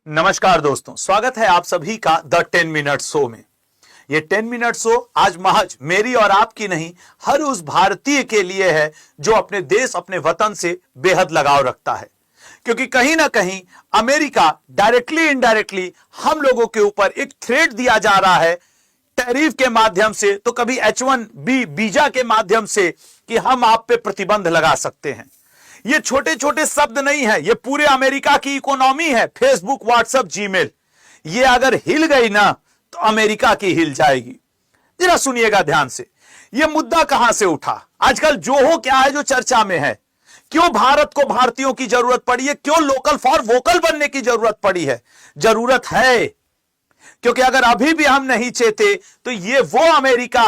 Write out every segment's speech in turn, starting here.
नमस्कार दोस्तों, स्वागत है आप सभी का द 10 मिनट शो में। ये 10 मिनट शो आज महज मेरी और आपकी नहीं, हर उस भारतीय के लिए है जो अपने देश, अपने वतन से बेहद लगाव रखता है। क्योंकि कहीं ना कहीं अमेरिका डायरेक्टली इनडायरेक्टली हम लोगों के ऊपर एक थ्रेट दिया जा रहा है, टैरिफ के माध्यम से, तो कभी H1B वीजा के माध्यम से कि हम आप पे प्रतिबंध लगा सकते हैं। ये छोटे छोटे शब्द नहीं है, ये पूरे अमेरिका की इकोनॉमी है। फेसबुक, व्हाट्सएप, जीमेल, ये अगर हिल गई ना तो अमेरिका की हिल जाएगी। जरा सुनिएगा ध्यान से, ये मुद्दा कहां से उठा, आजकल जो हो क्या है जो चर्चा में है, क्यों भारत को भारतीयों की जरूरत पड़ी है, क्यों लोकल फॉर वोकल बनने की जरूरत पड़ी है। जरूरत है क्योंकि अगर अभी भी हम नहीं चेते तो ये वो अमेरिका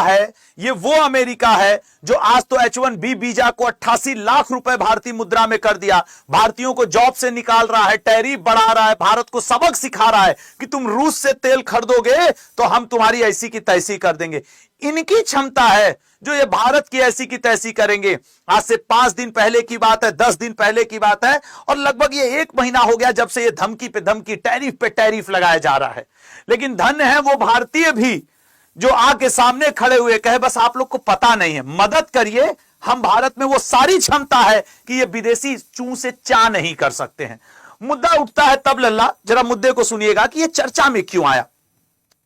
है जो आज तो H1B वीजा को 88 लाख रुपए भारतीय मुद्रा में कर दिया, भारतीयों को जॉब से निकाल रहा है, टैरिफ बढ़ा रहा है, भारत को सबक सिखा रहा है कि तुम रूस से तेल खरीदोगे तो हम तुम्हारी ऐसी की तैसी कर देंगे। इनकी क्षमता है जो ये भारत की ऐसी की तैसी करेंगे। आज से 5 दिन पहले की बात है, 10 दिन पहले की बात है, और लगभग ये 1 महीना हो गया जब से ये धमकी पे धमकी, टैरिफ पे टैरिफ लगाया जा रहा है। लेकिन धन्य है वो भारतीय भी जो आके सामने खड़े हुए कहे बस आप लोग को पता नहीं है, मदद करिए, हम भारत में वो सारी क्षमता है कि ये विदेशी चूं से चा नहीं कर सकते हैं। मुद्दा उठता है तब लल्ला, जरा मुद्दे को सुनिएगा कि ये चर्चा में क्यों आया।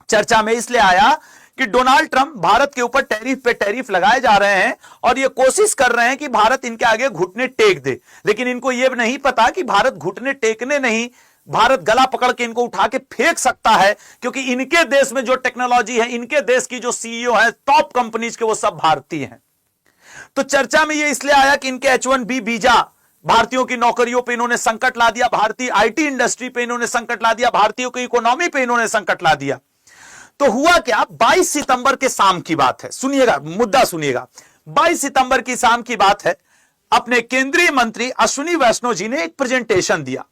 चर्चा में इसलिए आया कि डोनाल्ड ट्रंप भारत के ऊपर टैरिफ पे टैरिफ लगाए जा रहे हैं और ये कोशिश कर रहे हैं कि भारत इनके आगे घुटने टेक दे। लेकिन इनको ये नहीं पता कि भारत घुटने टेकने नहीं, भारत गला पकड़ के इनको उठा के फेंक सकता है, क्योंकि इनके देश में जो टेक्नोलॉजी है, इनके देश की जो सीईओ है टॉप कंपनीज के, वो सब भारतीय हैं। तो चर्चा में ये इसलिए आया कि इनके H1B वीजा भारतीयों की नौकरियों पे इन्होंने संकट ला दिया, भारतीय आईटी इंडस्ट्री पे इन्होंने संकट ला दिया, भारतीयों की इकोनॉमी पे इन्होंने संकट ला दिया। तो हुआ क्या, 22 सितंबर के शाम की बात है, सुनिएगा मुद्दा सुनिएगा। 22 सितंबर की शाम की बात है, अपने केंद्रीय मंत्री अश्विनी वैष्णव जी ने एक प्रेजेंटेशन दिया।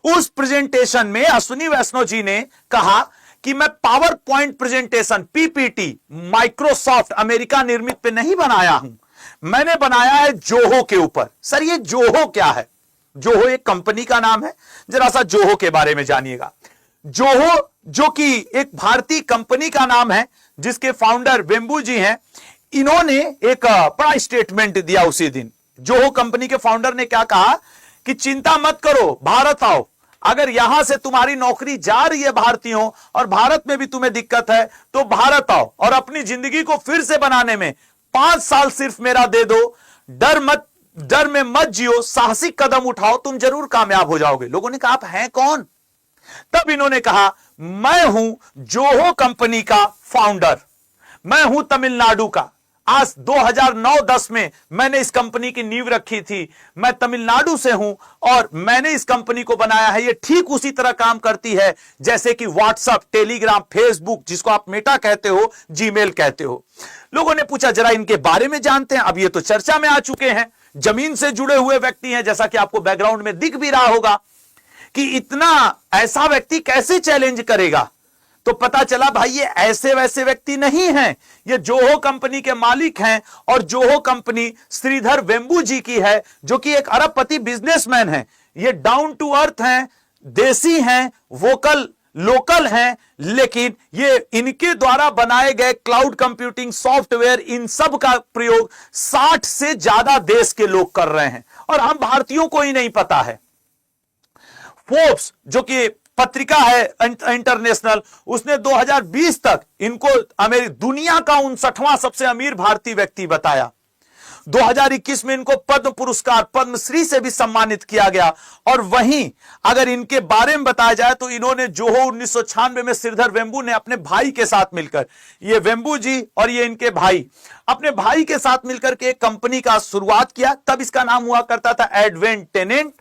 उस प्रेजेंटेशन में अश्विनी वैष्णव जी ने कहा कि मैं power point presentation PPT Microsoft America निर्मित पे नहीं बनाया हूं, मैंने बनाया है जोहो के ऊपर। सर ये जोहो क्या है? जोहो एक कंपनी का नाम है, जरा सा जोहो के बारे में जानिएगा। जोहो जो कि एक भारतीय कंपनी का नाम है जिसके फाउंडर वेंबू जी हैं, इन्होंने एक बड़ा स्टेटमेंट दिया उसी दिन। जोहो कंपनी के फाउंडर ने क्या कहा कि चिंता मत करो, भारत आओ, अगर यहां से तुम्हारी नौकरी जा रही है भारतीयों और भारत में भी तुम्हें दिक्कत है तो भारत आओ और अपनी जिंदगी को फिर से बनाने में 5 साल सिर्फ मेरा दे दो, डर में मत जियो, साहसिक कदम उठाओ, तुम जरूर कामयाब हो जाओगे। लोगों ने कहा आप हैं कौन? तब इन्होंने कहा मैं हूं जोहो कंपनी का फाउंडर, मैं हूं तमिलनाडु का। आज 2009-10 में मैंने इस कंपनी की नींव रखी थी, मैं तमिलनाडु से हूं और मैंने इस कंपनी को बनाया है। ये ठीक उसी तरह काम करती है जैसे कि व्हाट्सएप, टेलीग्राम, फेसबुक, जिसको आप मेटा कहते हो, जीमेल कहते हो। लोगों ने पूछा जरा इनके बारे में जानते हैं। अब ये तो चर्चा में आ चुके हैं, जमीन से जुड़े हुए व्यक्ति हैं, जैसा कि आपको बैकग्राउंड में दिख भी रहा होगा कि इतना ऐसा व्यक्ति कैसे चैलेंज करेगा। तो पता चला भाई ये ऐसे वैसे व्यक्ति नहीं हैं, ये जोहो कंपनी के मालिक हैं और जोहो कंपनी श्रीधर वेंबू जी की है, जो कि एक अरबपति बिजनेसमैन हैं। ये डाउन टू अर्थ हैं, देसी हैं, वोकल लोकल हैं, लेकिन ये इनके द्वारा बनाए गए क्लाउड कंप्यूटिंग सॉफ्टवेयर, इन सब का प्रयोग 60 से ज्यादा देश के लोग कर रहे हैं और हम भारतीयों को ही नहीं पता है। फोर्ब्स जो कि पत्रिका है इंटरनेशनल, उसने 2020 तक इनको दुनिया का 59वां सबसे अमीर भारतीय व्यक्ति बताया। 2021 में इनको पद्म पुरस्कार, पद्मश्री से भी सम्मानित किया गया। और वहीं अगर इनके बारे में बताया जाए तो इन्होंने जोहो 1996 में श्रीधर वेंबू ने अपने भाई के साथ मिलकर, ये वेंबू जी और ये इनके भाई अपने भाई के साथ मिलकर के एक कंपनी का शुरुआत किया। तब इसका नाम हुआ करता था एडवेंट टेनेंट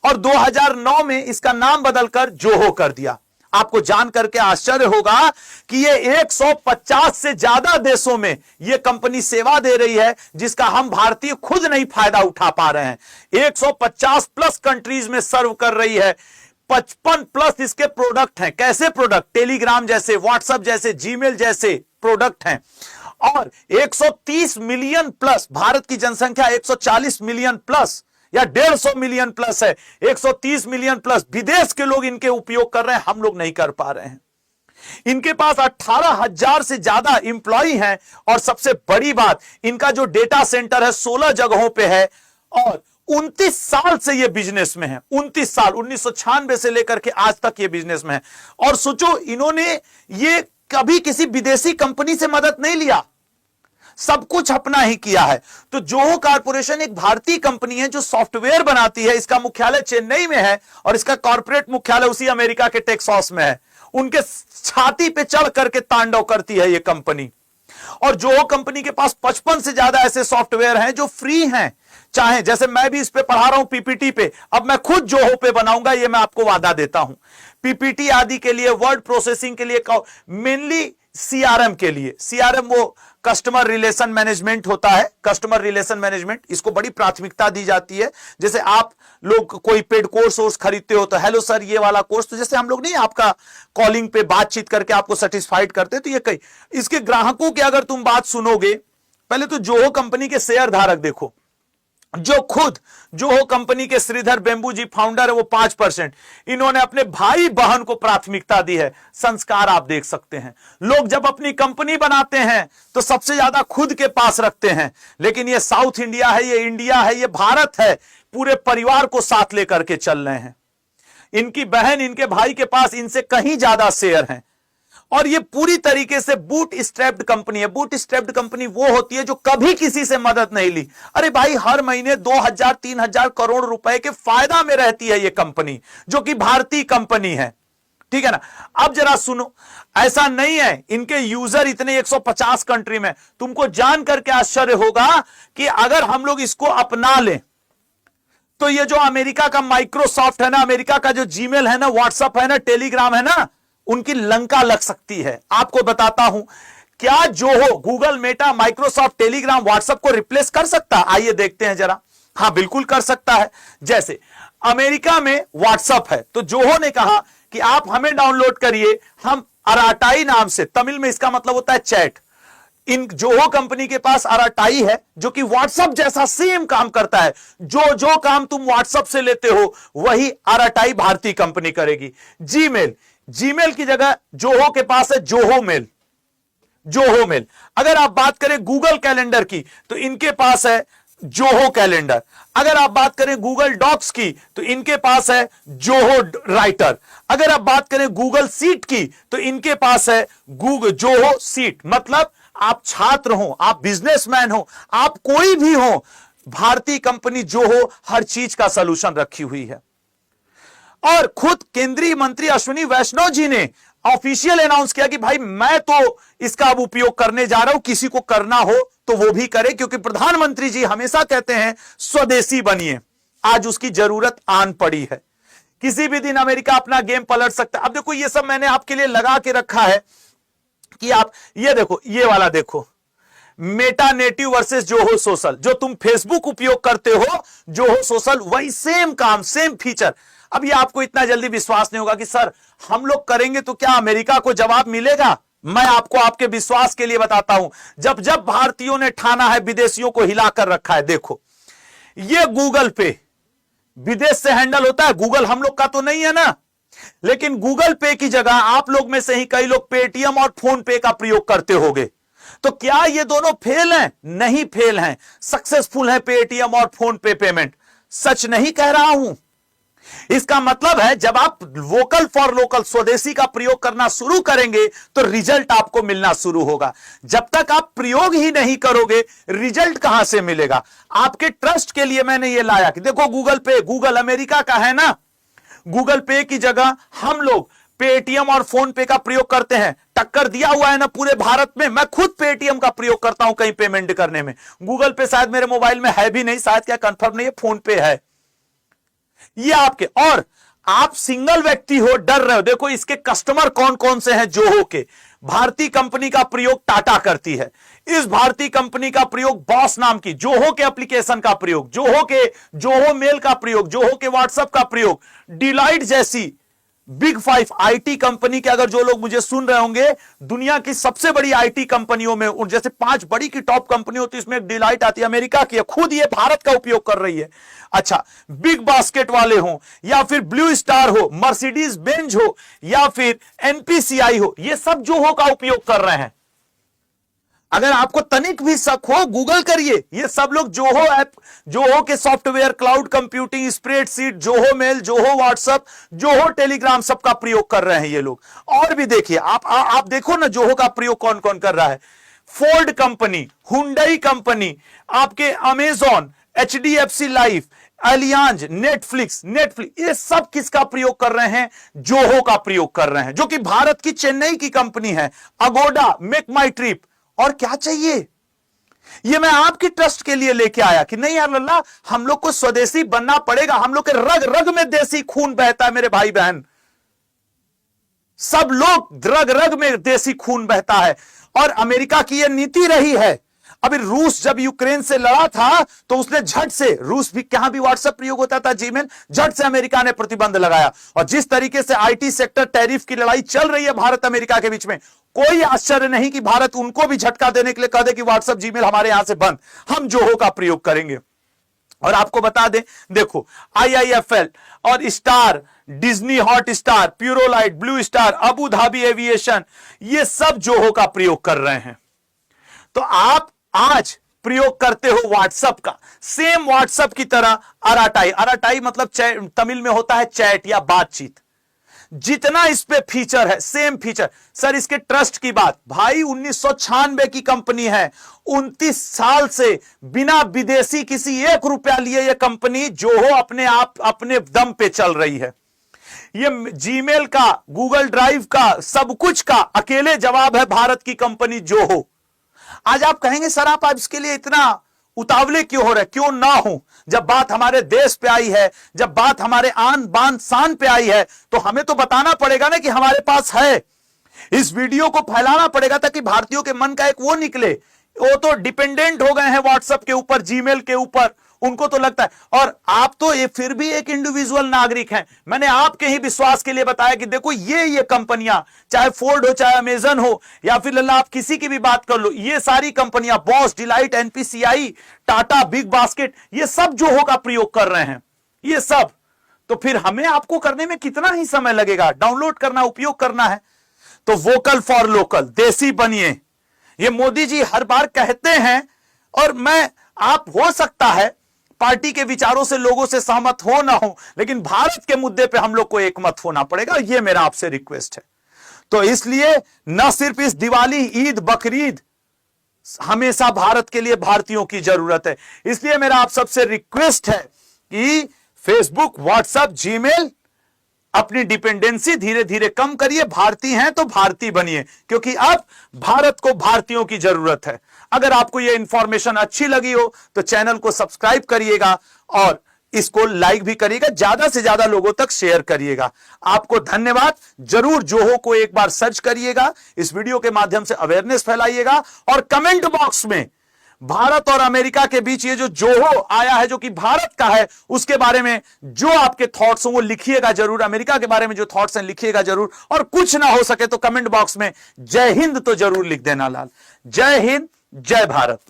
और 2009 में इसका नाम बदलकर जोहो कर दिया। आपको जान करके आश्चर्य होगा कि ये 150 से ज्यादा देशों में ये कंपनी सेवा दे रही है, जिसका हम भारतीय खुद नहीं फायदा उठा पा रहे हैं। 150 प्लस कंट्रीज में सर्व कर रही है। 55 प्लस इसके प्रोडक्ट हैं। कैसे प्रोडक्ट? टेलीग्राम जैसे, व्हाट्सएप जैसे, जीमेल जैसे प्रोडक्ट हैं। और 130 मिलियन प्लस, भारत की जनसंख्या 140 मिलियन प्लस, या 150 मिलियन प्लस है, 130 मिलियन प्लस विदेश के लोग इनके उपयोग कर रहे हैं, हम लोग नहीं कर पा रहे हैं। इनके पास 18,000 से ज्यादा इंप्लॉई हैं और सबसे बड़ी बात, इनका जो डेटा सेंटर है 16 जगहों पे है और 29 साल से ये बिजनेस में है। 29 साल, 1996 से लेकर के आज तक ये बिजनेस में है। और सोचो, इन्होंने ये कभी किसी विदेशी कंपनी से मदद नहीं लिया, सब कुछ अपना ही किया है। तो जोहो कॉर्पोरेशन एक भारतीय कंपनी है जो सॉफ्टवेयर बनाती है। इसका मुख्यालय चेन्नई में है और इसका कॉर्पोरेट मुख्यालय उसी अमेरिका के टेक्सास में है। उनके छाती पे चढ़ करके तांडव करती है ये कंपनी। और जोहो कंपनी के पास 55 से ज्यादा ऐसे सॉफ्टवेयर हैं जो फ्री हैं। चाहे जैसे मैं भी इस पे पढ़ा रहा हूं पीपीटी पे, अब मैं खुद जोहो पे बनाऊंगा, ये मैं आपको वादा देता हूं। पीपीटी आदि के लिए, वर्ड प्रोसेसिंग के लिए, मेनली सीआरएम के लिए। सीआरएम वो कस्टमर रिलेशन मैनेजमेंट होता है, कस्टमर रिलेशन मैनेजमेंट, इसको बड़ी प्राथमिकता दी जाती है। जैसे आप लोग कोई पेड कोर्स खरीदते हो तो हेलो सर ये वाला कोर्स, तो जैसे हम लोग नहीं आपका कॉलिंग पे बातचीत करके आपको सेटिस्फाइड करते, तो ये कई इसके ग्राहकों की अगर तुम बात सुनोगे, पहले तो जोहो कंपनी के शेयर धारक देखो, जो खुद जोहो कंपनी के श्रीधर बेम्बू जी फाउंडर है वो 5%। इन्होंने अपने भाई बहन को प्राथमिकता दी है। संस्कार आप देख सकते हैं, लोग जब अपनी कंपनी बनाते हैं तो सबसे ज्यादा खुद के पास रखते हैं, लेकिन ये साउथ इंडिया है, ये इंडिया है, ये भारत है, पूरे परिवार को साथ लेकर के चल रहे हैं। इनकी बहन, इनके भाई के पास इनसे कहीं ज्यादा शेयर हैं और ये पूरी तरीके से बूट स्ट्रैप्ड कंपनी है। बूट स्ट्रैप्ड कंपनी वो होती है जो कभी किसी से मदद नहीं ली। अरे भाई, हर महीने 2,000-3,000 करोड़ रुपए के फायदा में रहती है ये कंपनी, जो कि भारतीय कंपनी है, ठीक है ना। अब जरा सुनो, ऐसा नहीं है, इनके यूजर इतने 150 कंट्री में। तुमको जान करके आश्चर्य होगा कि अगर हम लोग इसको अपना लें तो ये जो अमेरिका का माइक्रोसॉफ्ट है ना, अमेरिका का जो जीमेल है ना, व्हाट्सएप है ना, टेलीग्राम है ना, उनकी लंका लग सकती है। आपको बताता हूं, क्या Zoho Google, Meta, Microsoft, Telegram, WhatsApp को रिप्लेस कर सकता है? आइए देखते हैं जरा। हां, बिल्कुल कर सकता है। जैसे अमेरिका में व्हाट्सएप है तो जोहो ने कहा कि आप हमें डाउनलोड करिए, हम अराटाई नाम से, तमिल में इसका मतलब होता है चैट। इन जोहो कंपनी के पास अराटाई है जो कि व्हाट्सएप जैसा सेम काम करता है। जो काम तुम व्हाट्सएप से लेते हो वही अराटाई भारतीय कंपनी करेगी। जीमेल की जगह जोहो के पास है जोहो मेल। अगर आप बात करें गूगल कैलेंडर की तो इनके पास है जोहो कैलेंडर। अगर आप बात करें गूगल डॉक्स की तो इनके पास है जोहो राइटर। अगर आप बात करें गूगल सीट की तो इनके पास है जोहो सीट। मतलब आप छात्र हो, आप बिजनेसमैन हो, आप कोई भी हो, भारतीय कंपनी जोहो हर चीज का सलूशन रखी हुई है। और खुद केंद्रीय मंत्री अश्विनी वैष्णव जी ने ऑफिशियल अनाउंस किया कि भाई मैं तो इसका अब उपयोग करने जा रहा हूं, किसी को करना हो तो वो भी करे, क्योंकि प्रधानमंत्री जी हमेशा कहते हैं स्वदेशी बनिए। आज उसकी जरूरत आन पड़ी है। किसी भी दिन अमेरिका अपना गेम पलट सकता है। अब देखो, ये सब मैंने आपके लिए लगा के रखा है कि आप ये देखो, ये वाला देखो, Meta native versus Zoho social. जो तुम फेसबुक उपयोग करते हो, जोहो सोशल वही सेम काम, सेम फीचर। अब ये आपको इतना जल्दी विश्वास नहीं होगा कि सर हम लोग करेंगे तो क्या अमेरिका को जवाब मिलेगा? मैं आपको आपके विश्वास के लिए बताता हूं, जब जब भारतीयों ने ठाना है विदेशियों को हिलाकर रखा है। देखो, ये गूगल पे विदेश से हैंडल होता है, गूगल हम लोग का तो नहीं है ना, लेकिन गूगल पे की जगह आप लोग में से ही कई लोग पेटीएम और फोन पे का प्रयोग करते होंगे। तो क्या ये दोनों फेल हैं? नहीं फेल हैं, सक्सेसफुल है पेटीएम और फोन पे पेमेंट। सच नहीं कह रहा हूं। इसका मतलब है जब आप वोकल फॉर लोकल, स्वदेशी का प्रयोग करना शुरू करेंगे तो रिजल्ट आपको मिलना शुरू होगा। जब तक आप प्रयोग ही नहीं करोगे, रिजल्ट कहां से मिलेगा? आपके ट्रस्ट के लिए मैंने ये लाया कि देखो गूगल पे, गूगल अमेरिका का है ना, गूगल पे की जगह हम लोग पेटीएम और फोन पे का प्रयोग करते हैं। टक्कर दिया हुआ है ना पूरे भारत में। मैं खुद पेटीएम का प्रयोग करता हूं कहीं पेमेंट करने में। गूगल पे शायद मेरे मोबाइल में है भी नहीं, शायद क्या कंफर्म नहीं है, फोन पे है। ये आपके, और आप सिंगल व्यक्ति हो, डर रहे हो। देखो इसके कस्टमर कौन कौन से हैं जोहो के। भारतीय कंपनी का प्रयोग टाटा करती है। इस भारतीय कंपनी का प्रयोग बॉस नाम की, जोहो के एप्लीकेशन का प्रयोग, जोहो मेल का प्रयोग, जोहो के व्हाट्सएप का प्रयोग, डिलाइट जैसी बिग 5 आईटी कंपनी के, अगर जो लोग मुझे सुन रहे होंगे, दुनिया की सबसे बड़ी आईटी कंपनियों में, जैसे 5 बड़ी की टॉप कंपनी होती है, इसमें एक डिलाइट आती है, अमेरिका की है, खुद ये भारत का उपयोग कर रही है। अच्छा, बिग बास्केट वाले हो या फिर ब्लू स्टार हो, मर्सिडीज बेंज हो या फिर एनपीसीआई हो, ये सब जोहो का उपयोग कर रहे हैं। अगर आपको तनिक भी शक हो, गूगल करिए, ये सब लोग जोहो ऐप, जोहो के software, cloud computing, spreadsheet, Zoho mail, Zoho WhatsApp, Zoho Telegram, सबका प्रयोग कर रहे हैं ये लोग। और भी देखिए, आप देखो ना जोहो का प्रयोग कौन कौन कर रहा है। फोर्ड कंपनी, हुंडई कंपनी, आपके Amazon, HDFC life, Allianz, Netflix, ये सब किसका प्रयोग कर रहे हैं? जोहो का प्रयोग कर रहे हैं, जो कि भारत की चेन्नई की कंपनी है। अगोडा, मेक माई ट्रिप, और क्या चाहिए? ये मैं आपकी ट्रस्ट के लिए लेके आया कि नहीं यार अल्लाह, हम लोग को स्वदेशी बनना पड़ेगा, हम लोग के रग रग में देसी खून बहता है मेरे भाई बहन, सब लोग रग रग में देसी खून बहता है। और अमेरिका की यह नीति रही है। अभी रूस जब यूक्रेन से लड़ा था तो उसने झट से, रूस भी कहां भी व्हाट्सएप प्रयोग होता था, जीमेल, झट से अमेरिका ने प्रतिबंध लगाया। और जिस तरीके से आईटी सेक्टर टैरिफ की लड़ाई चल रही है भारत अमेरिका के बीच में, कोई आश्चर्य नहीं कि भारत उनको भी झटका देने के लिए कह दे कि व्हाट्सएप, जीमेल हमारे यहां से बंद, हम जोहो का प्रयोग करेंगे। और आपको बता दें, देखो आईआईएफएल और star, Disney Hotstar, Purolite, Blue Star, Abu Dhabi aviation, ये सब जोहो का प्रयोग कर रहे हैं। तो आप आज प्रयोग करते हो व्हाट्सएप का, सेम व्हाट्सएप की तरह अराटाई, अराटाई मतलब तमिल में होता है चैट या बातचीत, जितना इस पे फीचर है, सेम फीचर। सर इसके ट्रस्ट की बात, भाई 1996 की कंपनी है, 29 साल से बिना विदेशी किसी 1 रुपया लिए यह कंपनी जोहो अपने आप अपने दम पे चल रही है। ये जीमेल का, गूगल ड्राइव का, सब कुछ का अकेले जवाब है भारत की कंपनी जोहो। आज आप कहेंगे सर आप इसके लिए इतना उतावले क्यों हो रहे? क्यों ना हो? जब बात हमारे देश पे आई है, जब बात हमारे आन बान शान पे आई है, तो हमें तो बताना पड़ेगा ना कि हमारे पास है। इस वीडियो को फैलाना पड़ेगा ताकि भारतीयों के मन का एक वो निकले। वो तो डिपेंडेंट हो गए हैं व्हाट्सएप के ऊपर, जीमेल के ऊपर, उनको तो लगता है। और आप तो ये फिर भी एक इंडिविजुअल नागरिक हैं। मैंने आपके ही विश्वास के लिए बताया कि देखो ये कंपनियां, चाहे फोर्ड हो, चाहे अमेजन हो, या फिर लल्ला आप किसी की भी बात कर लो, ये सारी कंपनियां, Bosch, delight, NPCI, Tata, big basket, ये सब जोहो का प्रयोग कर रहे हैं, ये सब। तो फिर हमें आपको करने में कितना ही समय लगेगा? डाउनलोड करना, उपयोग करना है। तो वोकल फॉर लोकल, देसी बनिए, ये मोदी जी हर बार कहते हैं। और आप हो सकता है पार्टी के विचारों से, लोगों से सहमत हो ना हो, लेकिन भारत के मुद्दे पे हम लोग को एकमत होना पड़ेगा, ये मेरा आपसे रिक्वेस्ट है। तो इसलिए न सिर्फ इस दिवाली, ईद, बकरीद, हमेशा भारत के लिए भारतीयों की जरूरत है। इसलिए मेरा आप सबसे रिक्वेस्ट है कि फेसबुक, व्हाट्सएप, जीमेल, अपनी डिपेंडेंसी धीरे धीरे कम करिए। भारतीय हैं तो भारतीय बनिए, क्योंकि अब भारत को भारतीयों की जरूरत है। अगर आपको यह इंफॉर्मेशन अच्छी लगी हो तो चैनल को सब्सक्राइब करिएगा और इसको लाइक भी करिएगा, ज्यादा से ज्यादा लोगों तक शेयर करिएगा। आपको धन्यवाद। जरूर जोहो को एक बार सर्च करिएगा, इस वीडियो के माध्यम से अवेयरनेस फैलाइएगा। और कमेंट बॉक्स में भारत और अमेरिका के बीच ये जो जोहो आया है, जो कि भारत का है, उसके बारे में जो आपके थॉट्स हो वो लिखिएगा जरूर। अमेरिका के बारे में जो थॉट्स हैं लिखिएगा जरूर। और कुछ ना हो सके तो कमेंट बॉक्स में जय हिंद तो जरूर लिख देना लाल। जय हिंद, जय भारत।